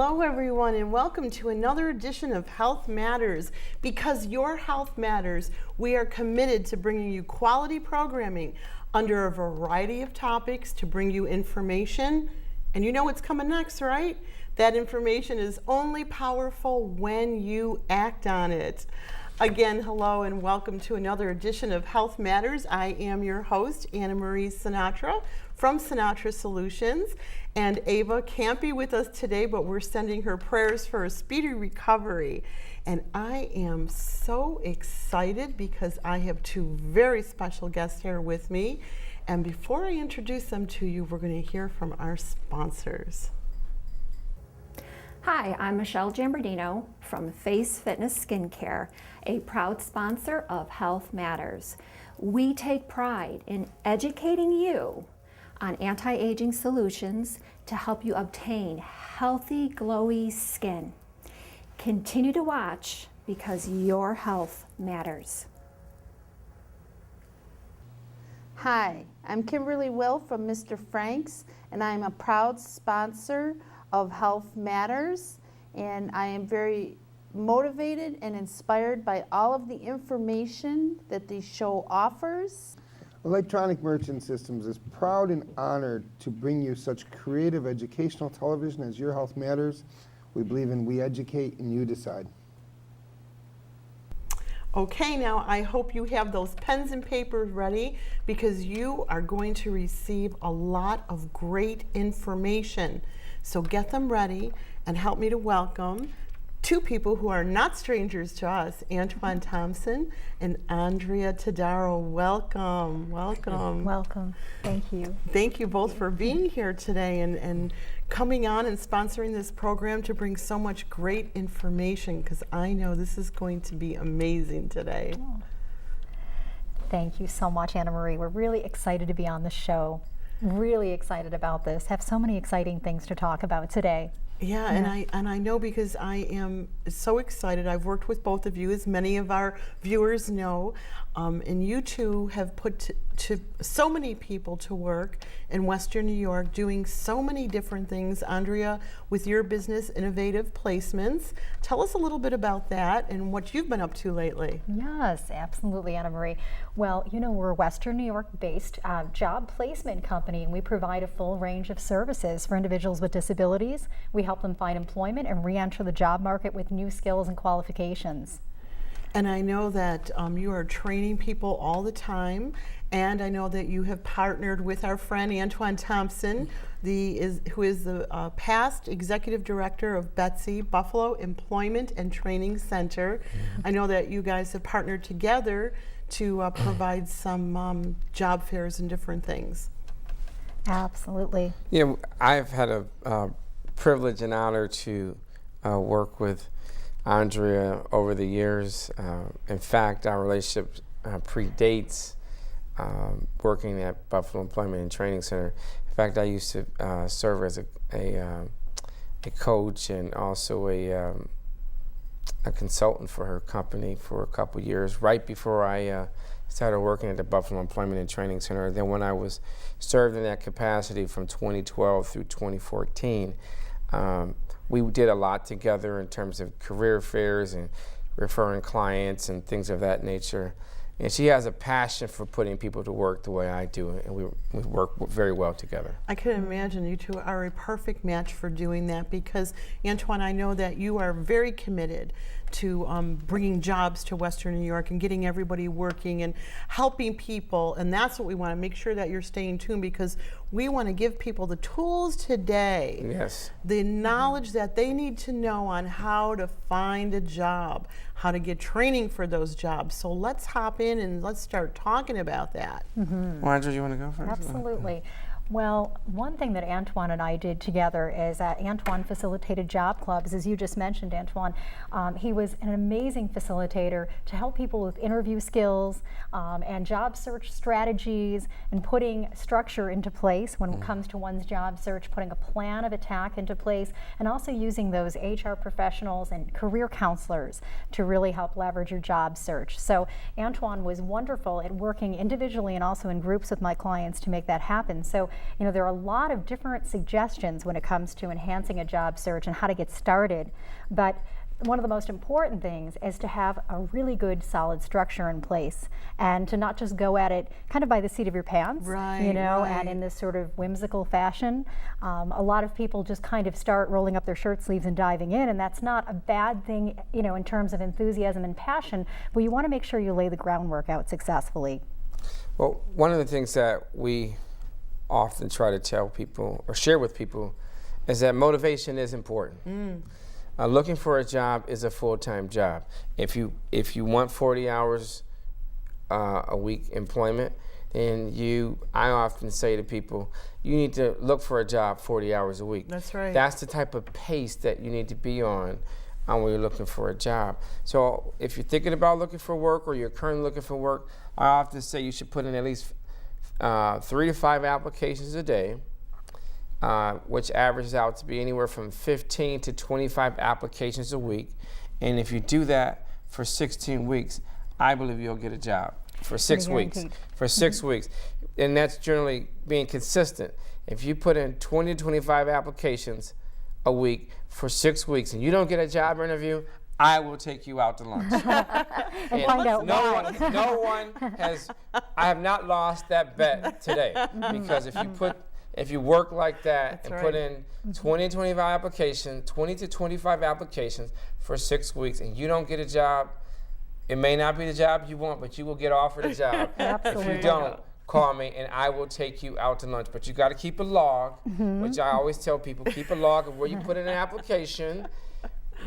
Hello everyone, and welcome to another edition of Health Matters. Because your health matters, we are committed to bringing you quality programming under a variety of topics to bring you information. And you know what's coming next, right? That information is only powerful when you act on it. Again, hello and welcome to another edition of Health Matters. I am your host, Anna Marie Sinatra from Sinatra Solutions. And Ava can't be with us today, but we're sending her prayers for a speedy recovery. And I am so excited because I have two very special guests here with me. And before I introduce them to you, we're going to hear from our sponsors. Hi, I'm Michelle Giambardino from Face Fitness Skincare, a proud sponsor of Health Matters. We take pride in educating you on anti-aging solutions to help you obtain healthy, glowy skin. Continue to watch because your health matters. Hi, I'm Kimberly Will from Mr. Frank's, and I'm a proud sponsor of Health Matters, and I am very motivated and inspired by all of the information that the show offers. Electronic Merchant Systems is proud and honored to bring you such creative educational television as Your Health Matters. We believe in we educate and you decide. Okay, now I hope you have those pens and papers ready because you are going to receive a lot of great information. So get them ready and help me to welcome two people who are not strangers to us, Antoine Thompson and Andrea Todaro. Welcome, welcome. Welcome, thank you. Thank you both for being here today and coming on and sponsoring this program to bring so much great information, because I know this is going to be amazing today. Oh. Thank you so much, Anna Marie. We're really excited to be on the show. Really excited about this. Have so many exciting things to talk about today. Yeah, and I know because I am so excited. I've worked with both of you, as many of our viewers know, and you two have put to so many people to work in Western New York, doing so many different things. Andrea, with your business, Innovative Placements, tell us a little bit about that and what you've been up to lately. Yes, absolutely, Anna Marie. Well, you know, we're a Western New York-based job placement company, and we provide a full range of services for individuals with disabilities. We help them find employment and re-enter the job market with new skills and qualifications. And I know that you are training people all the time, and I know that you have partnered with our friend Antoine Thompson, who is the past executive director of Betsy Buffalo Employment and Training Center. I know that you guys have partnered together to provide some job fairs and different things. Absolutely. Yeah, I've had a privilege and honor to work with Andrea over the years. In fact, our relationship predates working at Buffalo Employment and Training Center. In fact, I used to serve as a coach and also a consultant for her company for a couple years, right before I started working at the Buffalo Employment and Training Center. Then when I was served in that capacity from 2012 through 2014, we did a lot together in terms of career fairs and referring clients and things of that nature. And she has a passion for putting people to work the way I do, and we work very well together. I can imagine you two are a perfect match for doing that because, Antoine, I know that you are very committed to bringing jobs to Western New York and getting everybody working and helping people, and that's what we want to make sure that you're staying tuned, because we want to give people the tools today, yes, the knowledge that they need to know on how to find a job, how to get training for those jobs. So let's hop in and let's start talking about that. Well, Andrea, you want to go first? Absolutely. Well, one thing that Antoine and I did together is Antoine facilitated job clubs, as you just mentioned, Antoine. He was an amazing facilitator to help people with interview skills and job search strategies and putting structure into place when it comes to one's job search, putting a plan of attack into place, and also using those HR professionals and career counselors to really help leverage your job search. So Antoine was wonderful at working individually and also in groups with my clients to make that happen. So you know, there are a lot of different suggestions when it comes to enhancing a job search and how to get started. But one of the most important things is to have a really good solid structure in place and to not just go at it kind of by the seat of your pants, Right, you know, right. and in this sort of whimsical fashion. A lot of people just kind of start rolling up their shirt sleeves and diving in, and that's not a bad thing, you know, in terms of enthusiasm and passion, but you want to make sure you lay the groundwork out successfully. Well, one of the things that we often try to tell people or share with people is that motivation is important. Looking for a job is a full-time job. If you want 40 hours a week employment, then I often say to people, you need to look for a job 40 hours a week. That's right. That's the type of pace that you need to be on when you're looking for a job. So if you're thinking about looking for work or you're currently looking for work, I often say you should put in at least 3 to 5 applications a day, which averages out to be anywhere from 15 to 25 applications a week. And if you do that for 16 weeks, I believe you'll get a job for 6 weeks. guaranteed. For 6 weeks. And that's generally being consistent. If you put in 20 to 25 applications a week for 6 weeks and you don't get a job interview, I will take you out to lunch. And find out why. No one has, I have not lost that bet today. Because if you work like that That's and right. put in 20 to 25 applications for 6 weeks and you don't get a job, it may not be the job you want, but you will get offered a job. Absolutely. If you don't, call me and I will take you out to lunch. But you got to keep a log, which I always tell people, keep a log of where you put in an application,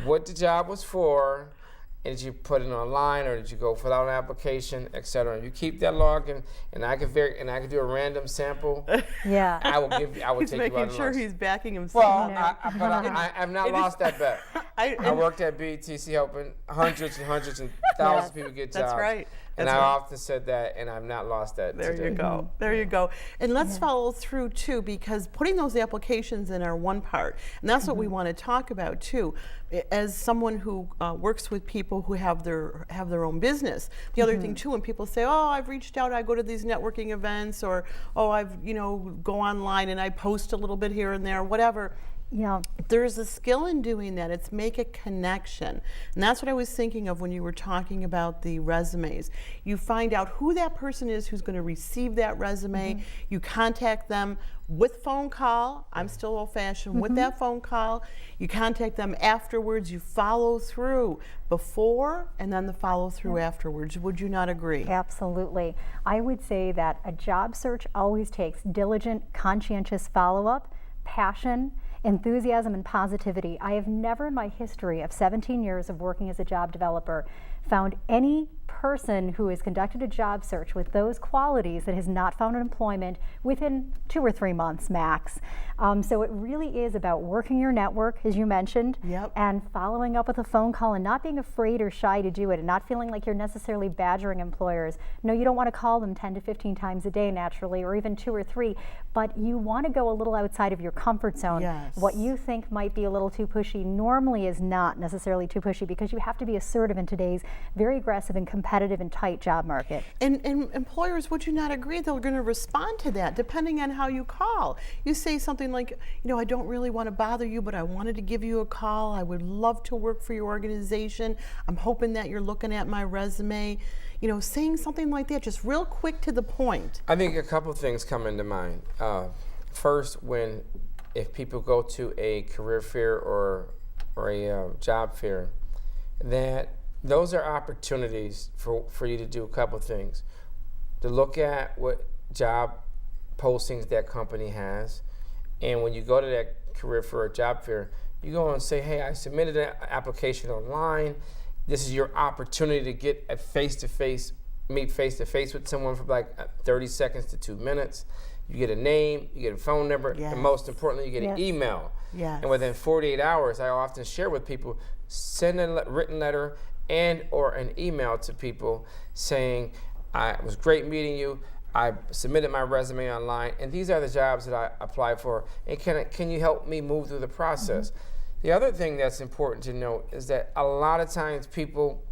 what the job was for, and did you put it online or did you go fill out an application, etc. You keep that log and I could do a random sample. Yeah. I will take He's you out making to sure lunch. he's backing himself. Well, but I have not lost that bet. I worked at BTC helping hundreds and hundreds and thousands of people get jobs. That's right. And That's I right. often said that, and I've not lost that There today. you go. There you go. And let's follow through too, because putting those applications in are one part, and that's what we want to talk about too. As someone who works with people who have their own business, the other thing too, when people say, "Oh, I've reached out, I go to these networking events," or "Oh, I've go online and I post a little bit here and there," whatever. Yeah. There's a skill in doing that. It's make a connection. And that's what I was thinking of when you were talking about the resumes. You find out who that person is who's going to receive that resume. You contact them with phone call. I'm still old-fashioned. With that phone call, you contact them afterwards. You follow through before and then the follow through afterwards. Would you not agree? Absolutely. I would say that a job search always takes diligent, conscientious follow-up, passion, enthusiasm, and positivity. I have never in my history of 17 years of working as a job developer found any person who has conducted a job search with those qualities that has not found employment within 2 or 3 months max. So it really is about working your network, as you mentioned, Yep. and following up with a phone call and not being afraid or shy to do it and not feeling like you're necessarily badgering employers. No, you don't want to call them 10 to 15 times a day naturally, or even 2 or 3, but you want to go a little outside of your comfort zone. Yes. What you think might be a little too pushy normally is not necessarily too pushy, because you have to be assertive in today's very aggressive and competitive and tight job market. And employers, would you not agree, they're going to respond to that depending on how you call. You say something like, I don't really want to bother you, but I wanted to give you a call. I would love to work for your organization. I'm hoping that you're looking at my resume. Saying something like that, just real quick to the point. I think a couple of things come into mind. First, if people go to a career fair or a job fair, that those are opportunities for you to do a couple of things. To look at what job postings that company has, and when you go to that career fair or job fair, you go and say, hey, I submitted an application online. This is your opportunity to get a meet face-to-face with someone for like 30 seconds to 2 minutes. You get a name, you get a phone number, Yes. and most importantly, you get an email. Yes. And within 48 hours, I often share with people, send a written letter and or an email to people saying, it was great meeting you. I submitted my resume online, and these are the jobs that I applied for, and can you help me move through the process? The other thing that's important to note is that a lot of times people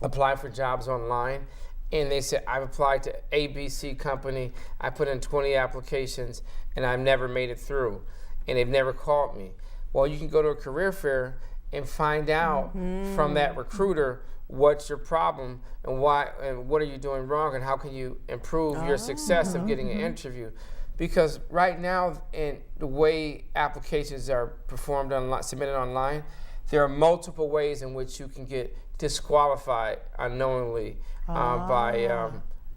apply for jobs online, and they said, I've applied to ABC company, I put in 20 applications, and I've never made it through, and they've never called me. Well, you can go to a career fair and find out from that recruiter what's your problem and why, and what are you doing wrong, and how can you improve your success of getting an interview. Because right now, in the way applications are performed online, submitted online, there are multiple ways in which you can get disqualified unknowingly by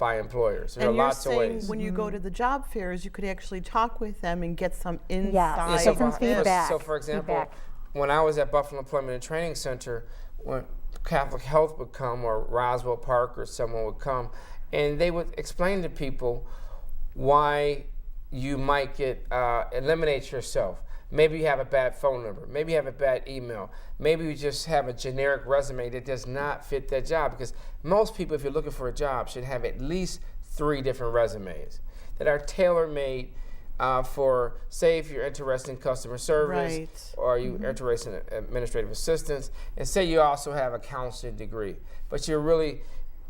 employers. There are And you're lots of saying ways. when you go to the job fairs, you could actually talk with them and get some inside. Yeah, Get some feedback. So for example, Feedback. when I was at Buffalo Employment and Training Center, when Catholic Health would come, or Roswell Park, or someone would come, and they would explain to people why you might get eliminate yourself. Maybe you have a bad phone number. Maybe you have a bad email. Maybe you just have a generic resume that does not fit that job. Because most people, if you're looking for a job, should have at least 3 different resumes that are tailor-made for, say, if you're interested in customer service, Right. or you interested in administrative assistance, and say you also have a counseling degree. But you're really,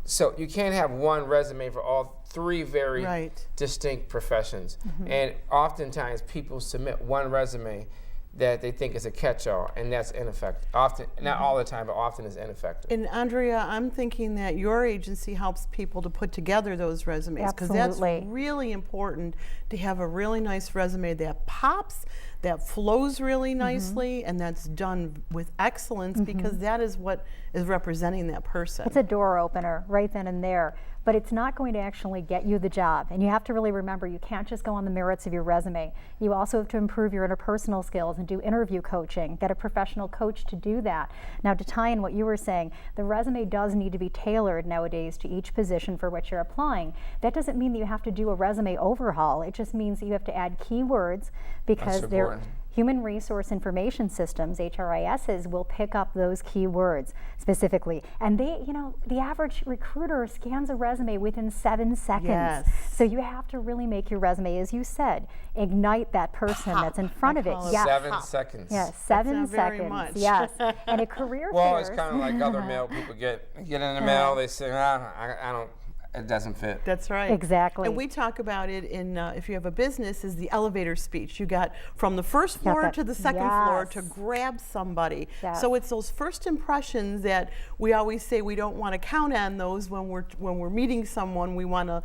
so you can't have one resume for all 3 very Right. distinct professions. And oftentimes people submit one resume that they think is a catch-all, and that's ineffective. Often, not all the time, but often is ineffective. And Andrea, I'm thinking that your agency helps people to put together those resumes, because that's Absolutely. really important to have a really nice resume that pops, that flows really nicely, and that's done with excellence, because that is what is representing that person. It's a door opener right then and there, but it's not going to actually get you the job. And you have to really remember, you can't just go on the merits of your resume. You also have to improve your interpersonal skills and do interview coaching, get a professional coach to do that. Now, to tie in what you were saying, the resume does need to be tailored nowadays to each position for which you're applying. That doesn't mean that you have to do a resume overhaul. It just means that you have to add keywords, because That's they're important. Human Resource Information Systems, HRISs, will pick up those keywords specifically. And they, the average recruiter scans a resume within 7 seconds. Yes. So you have to really make your resume, as you said, ignite that person that's in front of it. call it Yes. 7 seconds. Yes, 7 not very seconds. much. Yes. And a career Well, fair. it's kind of like other mail people get in the mail. They say, I don't. It doesn't fit. That's right. Exactly. And we talk about it in, if you have a business, is the elevator speech. You got from the first floor that- to the second floor to yes. grab somebody. Yes. So it's those first impressions that we always say we don't want to count on those when we're meeting someone. We want to,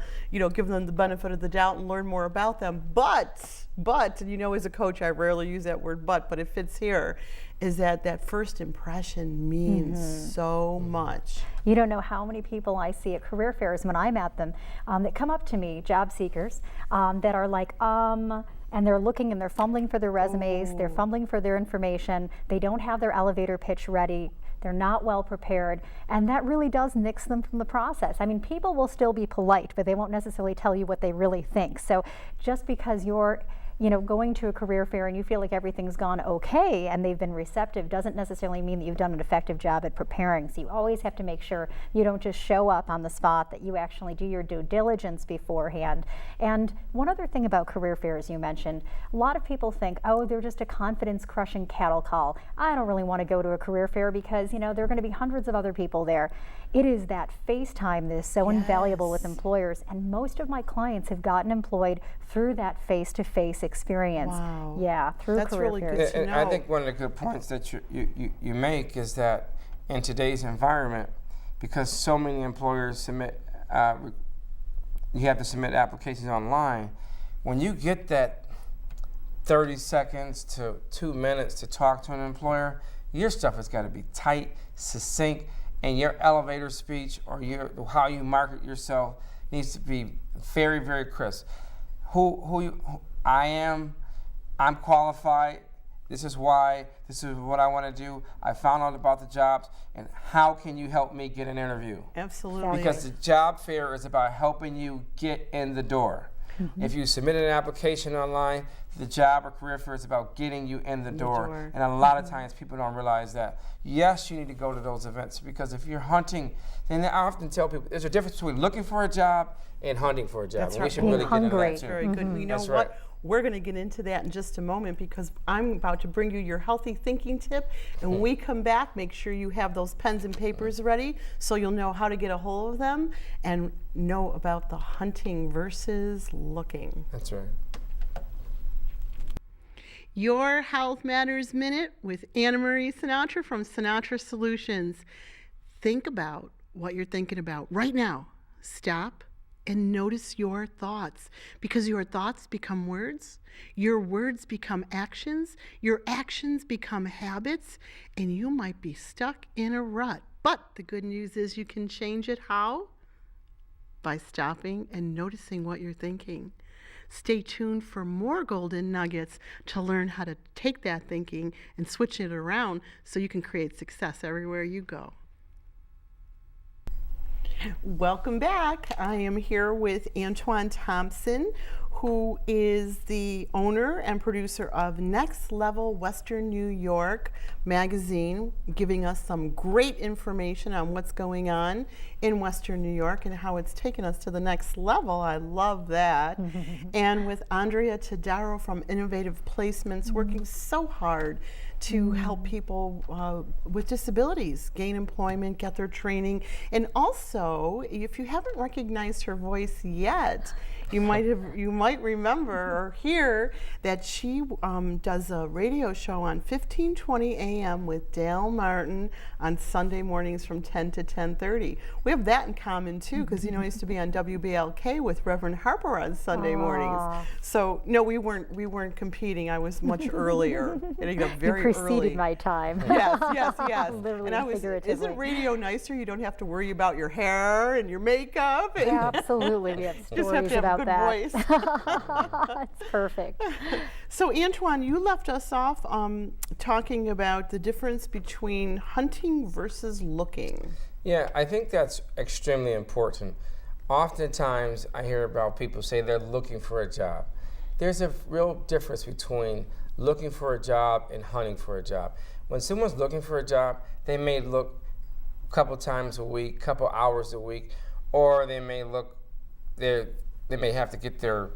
give them the benefit of the doubt and learn more about them. But, and as a coach, I rarely use that word but it fits here, is that first impression means so much. You don't know how many people I see at career fairs when I'm at them that come up to me, job seekers, that are like, and they're looking and they're fumbling for their resumes, they're fumbling for their information, they don't have their elevator pitch ready, they're not well prepared, and that really does nix them from the process. I mean, people will still be polite, but they won't necessarily tell you what they really think. So just because you're going to a career fair and you feel like everything's gone okay and they've been receptive doesn't necessarily mean that you've done an effective job at preparing. So you always have to make sure you don't just show up on the spot, that you actually do your due diligence beforehand. And one other thing about career fairs you mentioned, a lot of people think, oh, they're just a confidence-crushing cattle call. I don't really want to go to a career fair because, there are going to be hundreds of other people there. It is that face time that is so invaluable with employers, and most of my clients have gotten employed through that face-to-face experience. Wow. Yeah, through That's career really fairs. good to And I know. think one of the good points that you make is that in today's environment, because so many employers submit, you have to submit applications online, when you get that 30 seconds to 2 minutes to talk to an employer, your stuff has got to be tight, succinct, and your elevator speech or how you market yourself needs to be very, very crisp. Who I am, I'm qualified, this is why, this is what I want to do, I found out about the jobs, and how can you help me get an interview? Absolutely. Because the job fair is about helping you get in the door. If you submit an application online, the job or career fair is about getting you in the door. And a lot of times people don't realize that, yes, you need to go to those events, because if you're hunting, then I often tell people there's a difference between looking for a job and hunting for a job. That's and right. we should really get into that too. Very good. We know That's what. right. We're going to get into that in just a moment, because I'm about to bring you your healthy thinking tip. And when we come back, make sure you have those pens and papers ready so you'll know how to get a hold of them and know about the hunting versus looking. That's right. Your Health Matters Minute with Anna Marie Sinatra from Sinatra Solutions. Think about what you're thinking about right now. Stop and notice your thoughts, because your thoughts become words, your words become actions, your actions become habits, and you might be stuck in a rut. But the good news is you can change it. How? By stopping and noticing what you're thinking. Stay tuned for more golden nuggets to learn how to take that thinking and switch it around so you can create success everywhere you go. Welcome back. I am here with Antoine Thompson, who is the owner and producer of Next Level Western New York magazine, giving us some great information on what's going on in Western New York and how it's taken us to the next level. I love that. And with Andrea Todaro from Innovative Placements, working so hard to help people with disabilities gain employment, get their training. And also, if you haven't recognized her voice yet, you might remember or hear that she does a radio show on 1520 AM with Dale Martin on Sunday mornings from 10 to 10:30. We have that in common too, because I used to be on WBLK with Reverend Harper on Sunday mornings. So no, we weren't competing. I was much earlier. Getting up very You preceded early. my time. Yes. Literally And I was, figuratively. isn't radio nicer? You don't have to worry about your hair and your makeup. And Absolutely, we have just have stories to have about a good that. voice. It's perfect. So Antoine, you left us off talking about the difference between hunting versus looking. Yeah, I think that's extremely important. Oftentimes, I hear about people say they're looking for a job. There's a real difference between looking for a job and hunting for a job. When someone's looking for a job, they may look a couple times a week, couple hours a week, or they may look, they may have to get their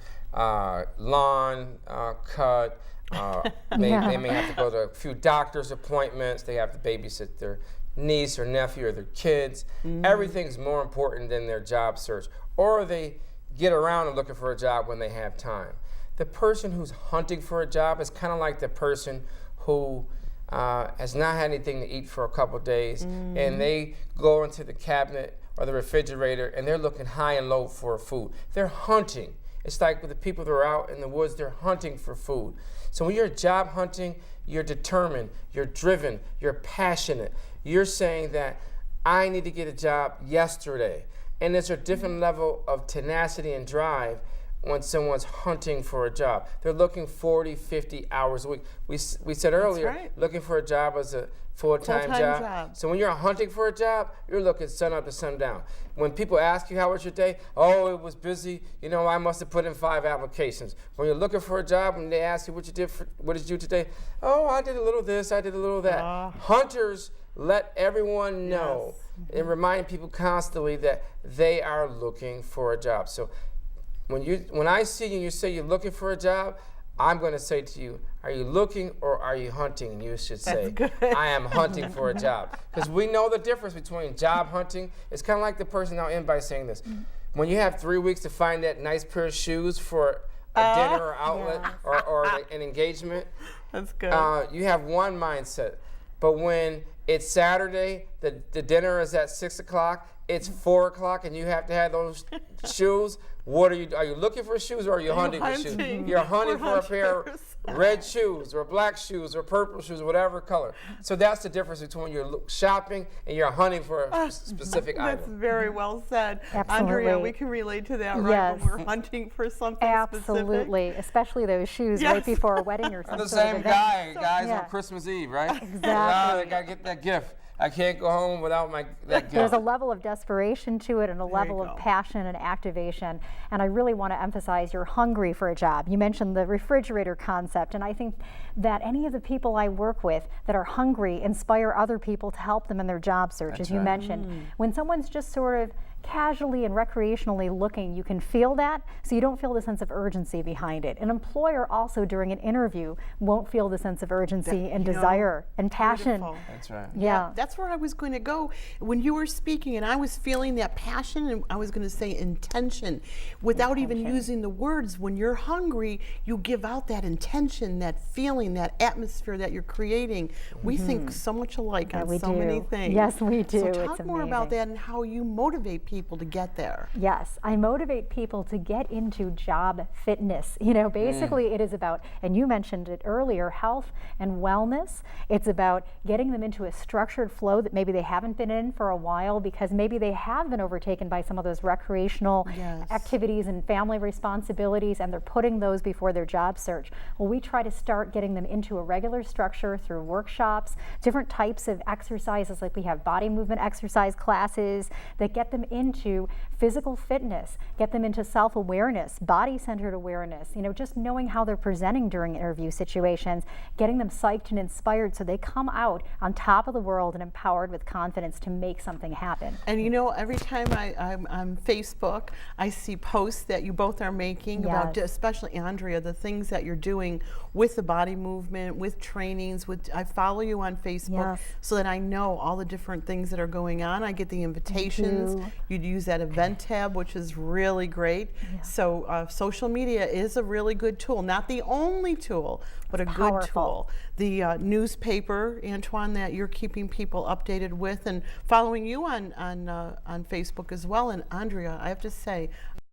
lawn cut. They may have to go to a few doctor's appointments. They have to babysit their niece or nephew or their kids. Everything's more important than their job search. Or they get around and looking for a job when they have time. The person who's hunting for a job is kind of like the person who has not had anything to eat for a couple days, and they go into the cabinet or the refrigerator and they're looking high and low for food. They're hunting. It's like with the people that are out in the woods, they're hunting for food. So when you're job hunting, you're determined, you're driven, you're passionate. You're saying that I need to get a job yesterday. And there's a different level of tenacity and drive when someone's hunting for a job. They're looking 40, 50 hours a week. We said earlier, looking for a job is a full-time job. So when you're hunting for a job, you're looking sun up to sundown. When people ask you, how was your day? Oh, it was busy. I must have put in 5 applications. When you're looking for a job, when they ask you what did you do today? Oh, I did a little this, I did a little that. Hunters let everyone know and remind people constantly that they are looking for a job. So when I see you and you say you're looking for a job, I'm going to say to you, are you looking or are you hunting? And you should say, I am hunting for a job. Because we know the difference between job hunting. It's kind of like the person, I'll end by saying this. When you have 3 weeks to find that nice pair of shoes for a dinner or outlet or an engagement, that's good. You have one mindset. But when it's Saturday, the dinner is at 6 o'clock, it's 4 o'clock, and you have to have those shoes. Are you looking for shoes or are you hunting for shoes? You're hunting for a pair of red shoes or black shoes or purple shoes, whatever color. So that's the difference between you're shopping and you're hunting for a specific item. That's very well said. Absolutely. Andrea, we can relate to that, right? Yes. When we're hunting for something Absolutely, especially those shoes right before a wedding or I'm something. the same guys on Christmas Eve, right? Exactly. They got to get that gift. I can't go home without that There's a gift. level of desperation to it and a level you of go. passion and activation. And I really want to emphasize you're hungry for a job. You mentioned the refrigerator concept, and I think that any of the people I work with that are hungry inspire other people to help them in their job search, That's as you right. mentioned. When someone's just sort of casually and recreationally looking, you can feel that, so you don't feel the sense of urgency behind it. An employer also during an interview won't feel the sense of urgency and you know, desire and passion. beautiful. That's right. Yeah. That's where I was going to go when you were speaking, and I was feeling that passion, and I was going to say intention, without even using the words. When you're hungry, you give out that intention, that feeling, that atmosphere that you're creating. We think so much alike Yeah, on we so many do. things. Yes, we do. So It's talk more about amazing. that and how you motivate people to get there. Yes, I motivate people to get into job fitness. You know, basically it is about, and you mentioned it earlier, health and wellness. It's about getting them into a structured flow that maybe they haven't been in for a while because maybe they have been overtaken by some of those recreational Yes. activities and family responsibilities, and they're putting those before their job search. Well, we try to start getting them into a regular structure through workshops, different types of exercises, like we have body movement exercise classes that get them into physical fitness, get them into self-awareness, body-centered awareness, you know, just knowing how they're presenting during interview situations, getting them psyched and inspired so they come out on top of the world and empowered with confidence to make something happen. And you know, every time I'm on Facebook, I see posts that you both are making about, Yes. especially Andrea, the things that you're doing with the body movement, with trainings. I follow you on Facebook Yes. so that I know all the different things that are going on. I get the invitations. you. You'd use that event tab, which is really great. So social media is a really good tool. Not the only tool, but a good Powerful. tool. The newspaper, Antoine, that you're keeping people updated with, and following you on Facebook as well. And Andrea, I have to say,